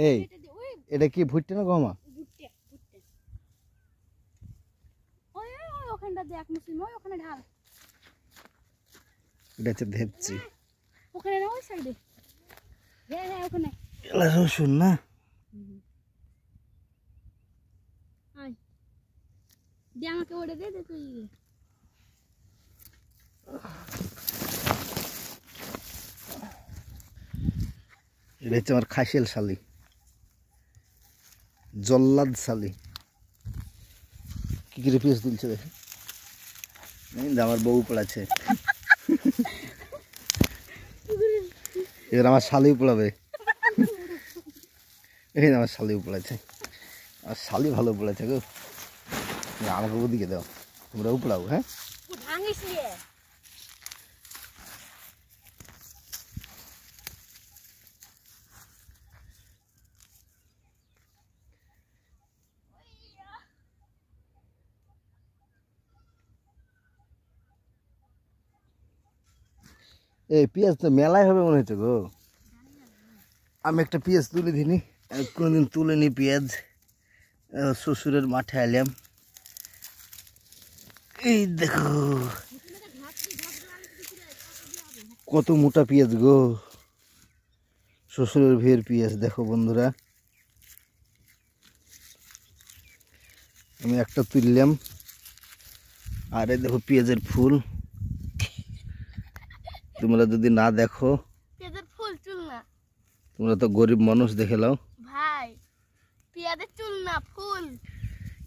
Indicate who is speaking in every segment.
Speaker 1: এই এটা কি ভুট্টা না গম?
Speaker 2: ওখানটা দেখ মুসলিম, ওখানে ঢাল।
Speaker 1: এটা হচ্ছে ধেপচি।
Speaker 2: ওখানে না, ওই সাইডে। হ্যাঁ হ্যাঁ ওখানে।
Speaker 1: এলা রসুন না?
Speaker 2: আয় দে, আমাকে ওটা দে তুই।
Speaker 1: এটা হচ্ছে আমার খাসিয়াল শালি, জল্লাদ শালি। কি করে পিস তুলছে দেখে, আমার বউ পড়াচ্ছে। এবার আমার শালিও পড়াবে। এই আমার শালিও পড়াচ্ছে, আর শালি ভালো পড়েছে গো। আমাকে ওদিকে দাও, তোমরাও পড়াও। হ্যাঁ এই পেঁয়াজ তো মেলায় হবে মনে হচ্ছে গো। আমি একটা পেঁয়াজ তুলে দিইনি, কোনোদিন তুলে নি পেঁয়াজ। শ্বশুরের মাঠে এলাম, এই দেখো কত মোটা পেঁয়াজ গো। শ্বশুরের ভের পেঁয়াজ দেখো বন্ধুরা। আমি একটা তুললাম, আর এই দেখো পেঁয়াজের ফুল। তোমরা যদি না দেখো,
Speaker 2: পেঁয়াজের ফুল চুল না,
Speaker 1: তোমরা তো গরিব মানুষ, দেখে নাও
Speaker 2: ভাই। পেঁয়াজের চুল না, ফুল।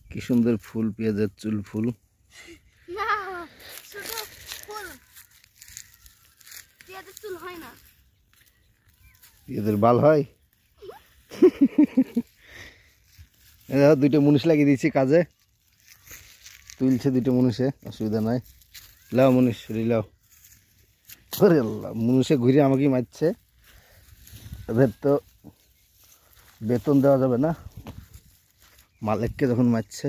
Speaker 1: কি সুন্দর ফুল, পেঁয়াজের চুল ফুল
Speaker 2: না, শুধু ফুল, পেঁয়াজের চুল হয় না।
Speaker 1: পেঁয়াজের বাল হয়। দুইটা মুনিশ লাগিয়ে দিয়েছি কাজে, তুলছে দুইটা মুনিশে, অসুবিধা নাই। লাও মুনিশ, লাও। আরে আল্লাহ, মুনিশে ঘুরে আমাকেই মারছে। এদের তো বেতন দেওয়া যাবে না, মালিককে যখন মারছে।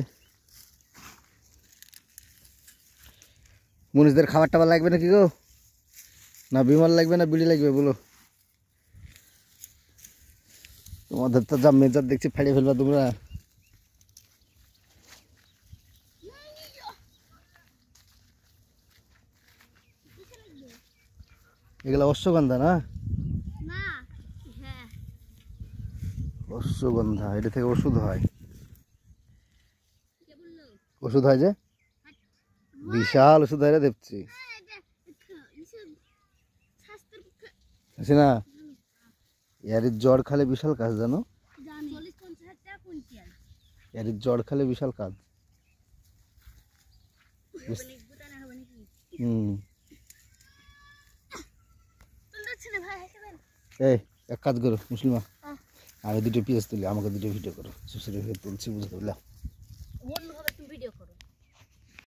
Speaker 1: মুনিশদের খাবার টাবার লাগবে নাকি গো? না বিমার লাগবে, না বিড়ি লাগবে বলো? তোমাদের তো যা মেজার দেখছি, ফাড়িয়ে ফেলবা তোমরা। এগুলা অশ্বগন্ধা না? অশ্বগন্ধা, এটা থেকে ওষুধ হয়। ওষুধ হয় যে, বিশাল ওষুধ হয় রে দেখছি। আছে না, এর জ্বর খালে বিশাল কাজ, জানো? এর জ্বর খালে বিশাল কাজ। এই এক কাজ করো মুসলিমা, আমি দুটো পেঁয়াজ তুলি, আমাকে দুটো ভিডিও করো। শ্বশুরের তুলছি, বুঝতে পারলাম।